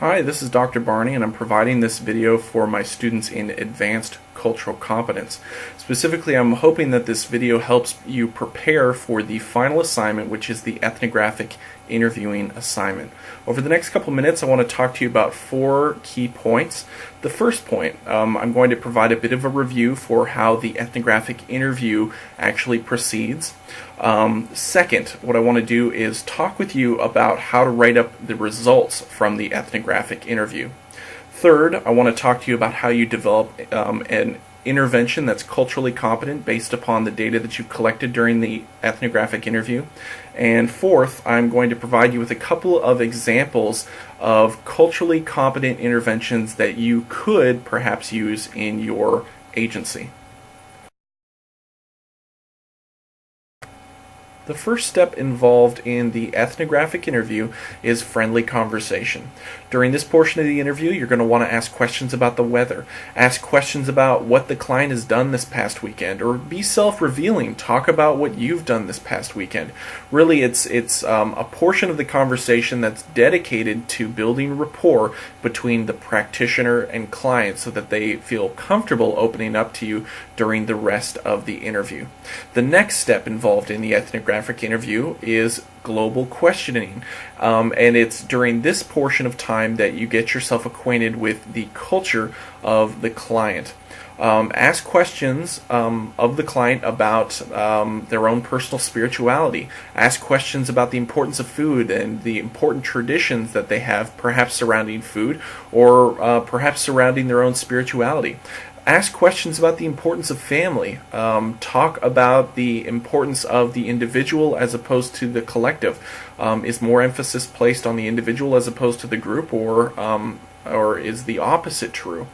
Hi, this is Dr. Barney, and I'm providing this video for my students in Advanced Cultural Competence. Specifically, I'm hoping that this video helps you prepare for the final assignment, which is the ethnographic interviewing assignment. Over the next couple minutes, I want to talk to you about 4 key points. The first point, I'm going to provide a bit of a review for how the ethnographic interview actually proceeds. Second, what I want to do is talk with you about how to write up the results from the ethnographic interview. Third, I want to talk to you about how you develop an intervention that's culturally competent based upon the data that you've collected during the ethnographic interview. And fourth, I'm going to provide you with a couple of examples of culturally competent interventions that you could perhaps use in your agency. The first step involved in the ethnographic interview is friendly conversation. During this portion of the interview, you're going to want to ask questions about the weather, ask questions about what the client has done this past weekend, or be self-revealing, talk about what you've done this past weekend. Really, it's a portion of the conversation that's dedicated to building rapport between the practitioner and client so that they feel comfortable opening up to you during the rest of the interview. The next step involved in the ethnographic interview is global questioning, and it's during this portion of time that you get yourself acquainted with the culture of the client. Ask questions of the client about their own personal spirituality. Ask questions about the importance of food and the important traditions that they have, perhaps surrounding food or perhaps surrounding their own spirituality. Ask questions about the importance of family. Talk about the importance of the individual as opposed to the collective. Is more emphasis placed on the individual as opposed to the group, or is the opposite true?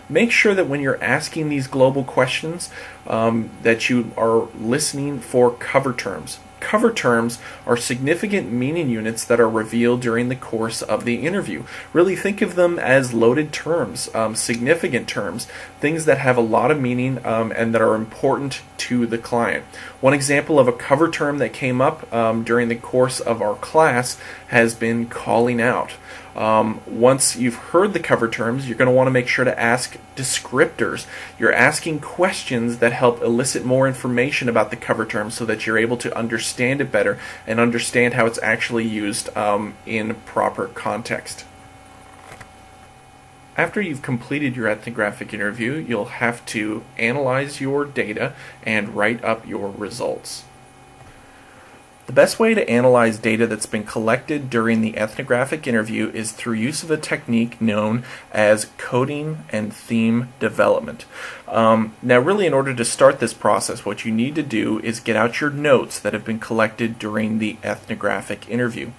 Make sure that when you're asking these global questions that you are listening for cover terms. Cover terms are significant meaning units that are revealed during the course of the interview. Really think of them as loaded terms, significant terms, things that have a lot of meaning and that are important to the client. One example of a cover term that came up during the course of our class has been calling out. Once you've heard the cover terms, you're going to want to make sure to ask descriptors. You're asking questions that help elicit more information about the cover terms so that you're able to understand it better and understand how it's actually used in proper context. After you've completed your ethnographic interview, you'll have to analyze your data and write up your results. The best way to analyze data that's been collected during the ethnographic interview is through use of a technique known as coding and theme development. Now really, in order to start this process, what you need to do is get out your notes that have been collected during the ethnographic interview.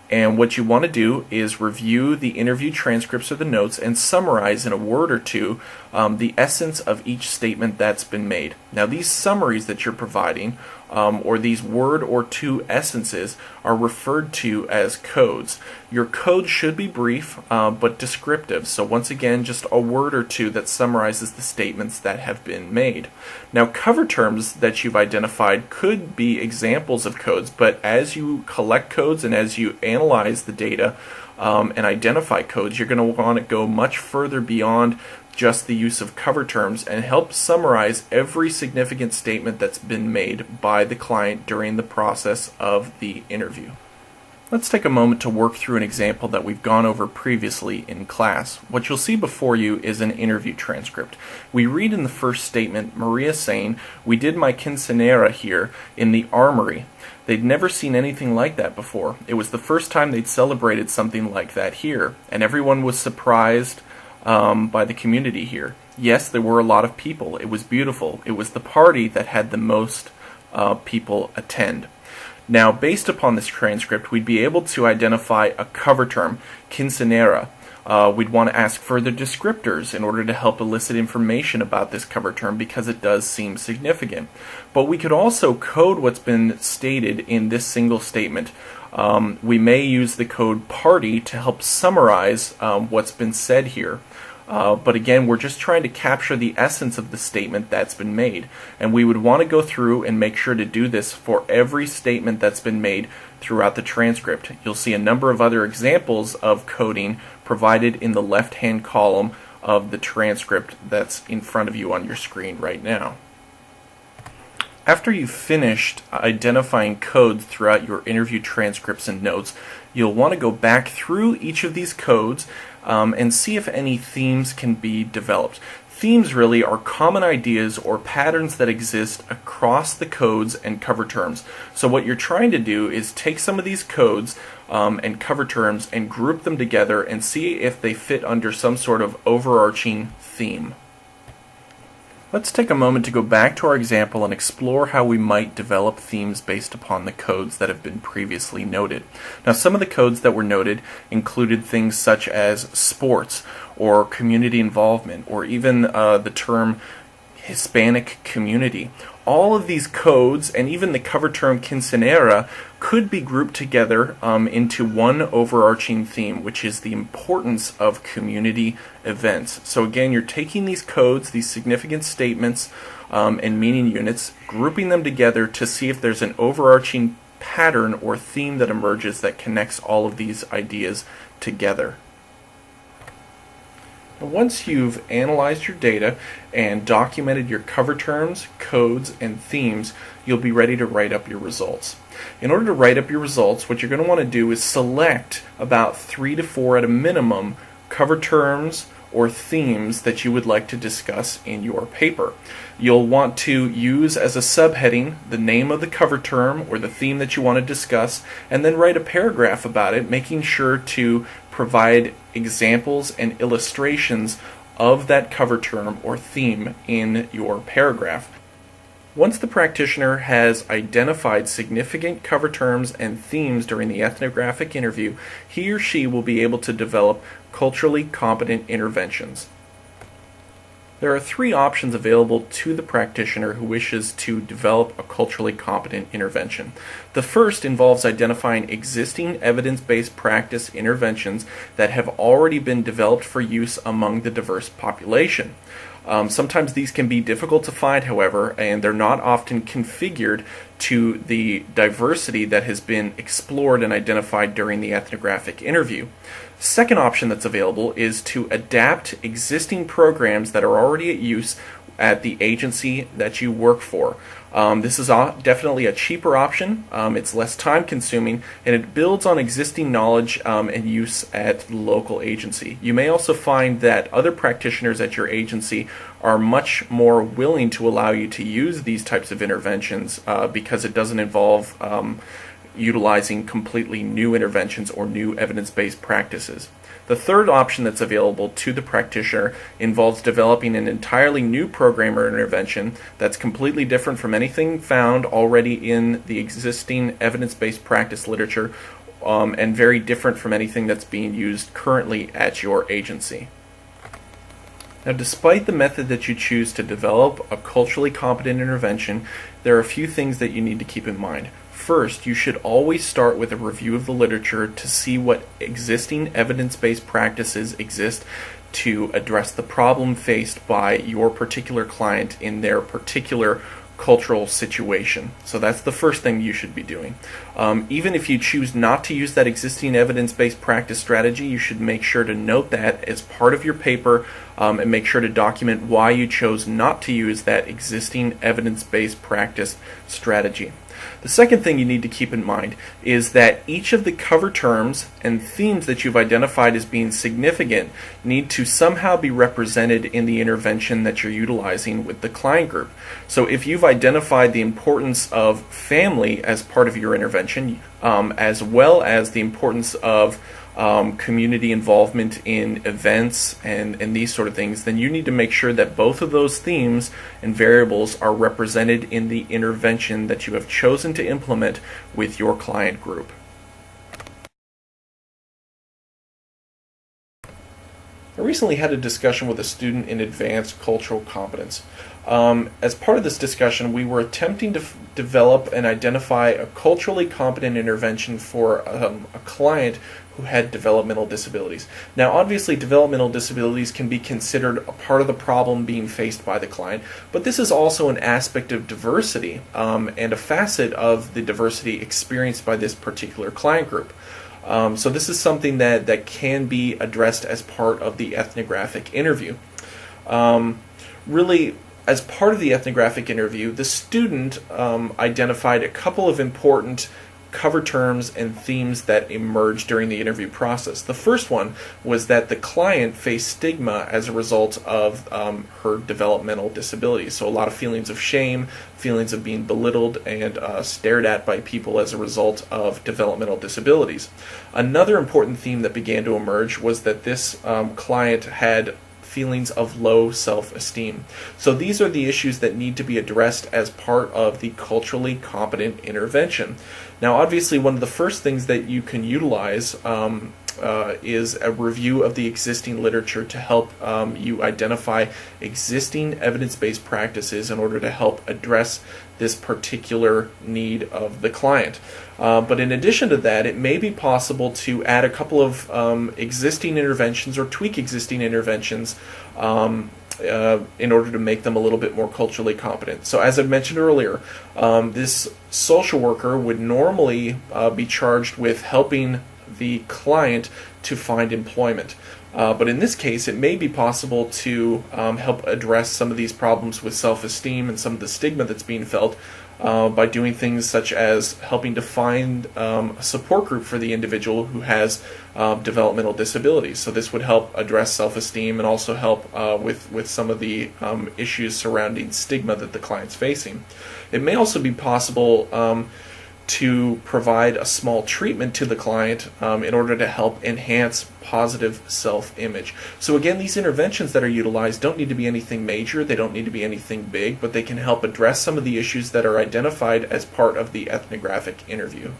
And what you want to do is review the interview transcripts or the notes and summarize in a word or two the essence of each statement that's been made. Now these summaries that you're providing, or these word or two essences, are referred to as codes. Your code should be brief but descriptive. So once again, just a word or two that summarizes the statements that have been made. Now cover terms that you've identified could be examples of codes, but as you collect codes and as you analyze the data and identify codes, you're going to want to go much further beyond just the use of cover terms and help summarize every significant statement that's been made by the client during the process of the interview. Let's take a moment to work through an example that we've gone over previously in class. What you'll see before you is an interview transcript. We read in the first statement, Maria saying, "We did my quinceanera here in the armory." They'd never seen anything like that before. It was the first time they'd celebrated something like that here, and everyone was surprised by the community here. Yes, there were a lot of people. It was beautiful. It was the party that had the most people attend. Now, based upon this transcript, we'd be able to identify a cover term, quinceanera. We'd want to ask further descriptors in order to help elicit information about this cover term because it does seem significant. But we could also code what's been stated in this single statement. We may use the code party to help summarize what's been said here. But again, we're just trying to capture the essence of the statement that's been made. And we would want to go through and make sure to do this for every statement that's been made throughout the transcript. You'll see a number of other examples of coding provided in the left-hand column of the transcript that's in front of you on your screen right now. After you've finished identifying codes throughout your interview transcripts and notes, you'll want to go back through each of these codes and see if any themes can be developed. Themes really are common ideas or patterns that exist across the codes and cover terms. So what you're trying to do is take some of these codes and cover terms and group them together and see if they fit under some sort of overarching theme. Let's take a moment to go back to our example and explore how we might develop themes based upon the codes that have been previously noted. Now, some of the codes that were noted included things such as sports or community involvement or even the term Hispanic community. All of these codes and even the cover term quinceañera could be grouped together into one overarching theme, which is the importance of community events. So again, you're taking these codes, these significant statements and meaning units, grouping them together to see if there's an overarching pattern or theme that emerges that connects all of these ideas together. Once you've analyzed your data and documented your cover terms, codes, and themes, you'll be ready to write up your results. In order to write up your results, what you're going to want to do is select about 3 to 4 at a minimum cover terms or themes that you would like to discuss in your paper. You'll want to use as a subheading the name of the cover term or the theme that you want to discuss, and then write a paragraph about it, making sure to provide examples and illustrations of that cover term or theme in your paragraph. Once the practitioner has identified significant cover terms and themes during the ethnographic interview, he or she will be able to develop culturally competent interventions. There are 3 options available to the practitioner who wishes to develop a culturally competent intervention. The first involves identifying existing evidence-based practice interventions that have already been developed for use among the diverse population. Sometimes these can be difficult to find, however, and they're not often configured to the diversity that has been explored and identified during the ethnographic interview. Second option that's available is to adapt existing programs that are already at use at the agency that you work for. This is definitely a cheaper option, it's less time consuming, and it builds on existing knowledge and use at the local agency. You may also find that other practitioners at your agency are much more willing to allow you to use these types of interventions because it doesn't involve utilizing completely new interventions or new evidence-based practices. The third option that's available to the practitioner involves developing an entirely new program or intervention that's completely different from anything found already in the existing evidence-based practice literature and very different from anything that's being used currently at your agency. Now, despite the method that you choose to develop a culturally competent intervention, there are a few things that you need to keep in mind. First, you should always start with a review of the literature to see what existing evidence-based practices exist to address the problem faced by your particular client in their particular cultural situation. So that's the first thing you should be doing. Even if you choose not to use that existing evidence-based practice strategy, you should make sure to note that as part of your paper and make sure to document why you chose not to use that existing evidence-based practice strategy. The second thing you need to keep in mind is that each of the cover terms and themes that you've identified as being significant need to somehow be represented in the intervention that you're utilizing with the client group. So if you've identified the importance of family as part of your intervention, as well as the importance of community involvement in events and these sort of things, then you need to make sure that both of those themes and variables are represented in the intervention that you have chosen to implement with your client group. I recently had a discussion with a student in advanced cultural competence. As part of this discussion, we were attempting to develop and identify a culturally competent intervention for a client who had developmental disabilities. Now, obviously, developmental disabilities can be considered a part of the problem being faced by the client, but this is also an aspect of diversity and a facet of the diversity experienced by this particular client group. So this is something that can be addressed as part of the ethnographic interview. Really, as part of the ethnographic interview, the student identified a couple of important cover terms and themes that emerged during the interview process. The first one was that the client faced stigma as a result of her developmental disability. So a lot of feelings of shame, feelings of being belittled and stared at by people as a result of developmental disabilities. Another important theme that began to emerge was that this client had feelings of low self-esteem. So these are the issues that need to be addressed as part of the culturally competent intervention. Now, obviously, one of the first things that you can utilize is a review of the existing literature to help you identify existing evidence-based practices in order to help address this particular need of the client. But in addition to that, it may be possible to add a couple of existing interventions or tweak existing interventions in order to make them a little bit more culturally competent. So as I mentioned earlier, this social worker would normally be charged with helping the client to find employment. But in this case, it may be possible to help address some of these problems with self-esteem and some of the stigma that's being felt by doing things such as helping to find a support group for the individual who has developmental disabilities. So this would help address self-esteem and also help with some of the issues surrounding stigma that the client's facing. It may also be possible to provide a small treatment to the client in order to help enhance positive self-image. So again, these interventions that are utilized don't need to be anything major, they don't need to be anything big, but they can help address some of the issues that are identified as part of the ethnographic interview.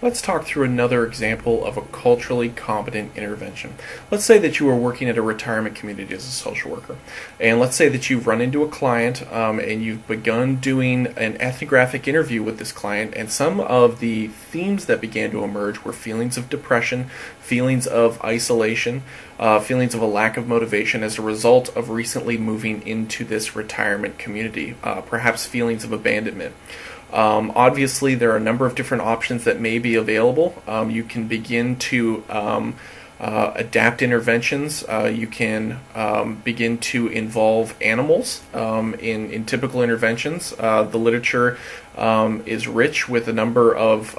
Let's talk through another example of a culturally competent intervention. Let's say that you are working at a retirement community as a social worker, and let's say that you've run into a client and you've begun doing an ethnographic interview with this client, and some of the themes that began to emerge were feelings of depression, feelings of isolation, feelings of a lack of motivation as a result of recently moving into this retirement community, perhaps feelings of abandonment. Obviously, there are a number of different options that may be available. You can begin to adapt interventions. You can begin to involve animals in typical interventions. The literature is rich with a number of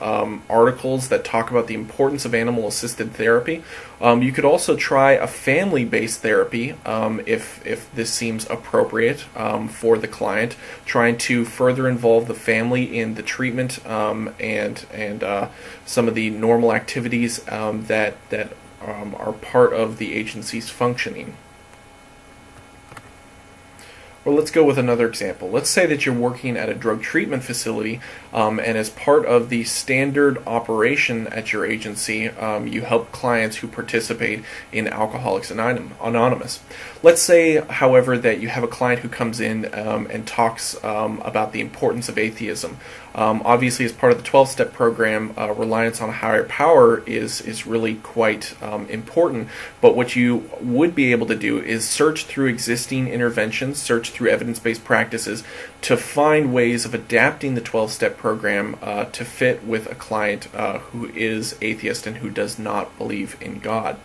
articles that talk about the importance of animal-assisted therapy. You could also try a family-based therapy if this seems appropriate for the client, trying to further involve the family in the treatment and some of the normal activities that are part of the agency's functioning. Well, let's go with another example. Let's say that you're working at a drug treatment facility, and as part of the standard operation at your agency, you help clients who participate in Alcoholics Anonymous. Let's say, however, that you have a client who comes in and talks about the importance of atheism. Obviously, as part of the 12-step program, reliance on a higher power is really quite important, but what you would be able to do is search through existing interventions, search through evidence-based practices to find ways of adapting the 12-step program to fit with a client who is atheist and who does not believe in God.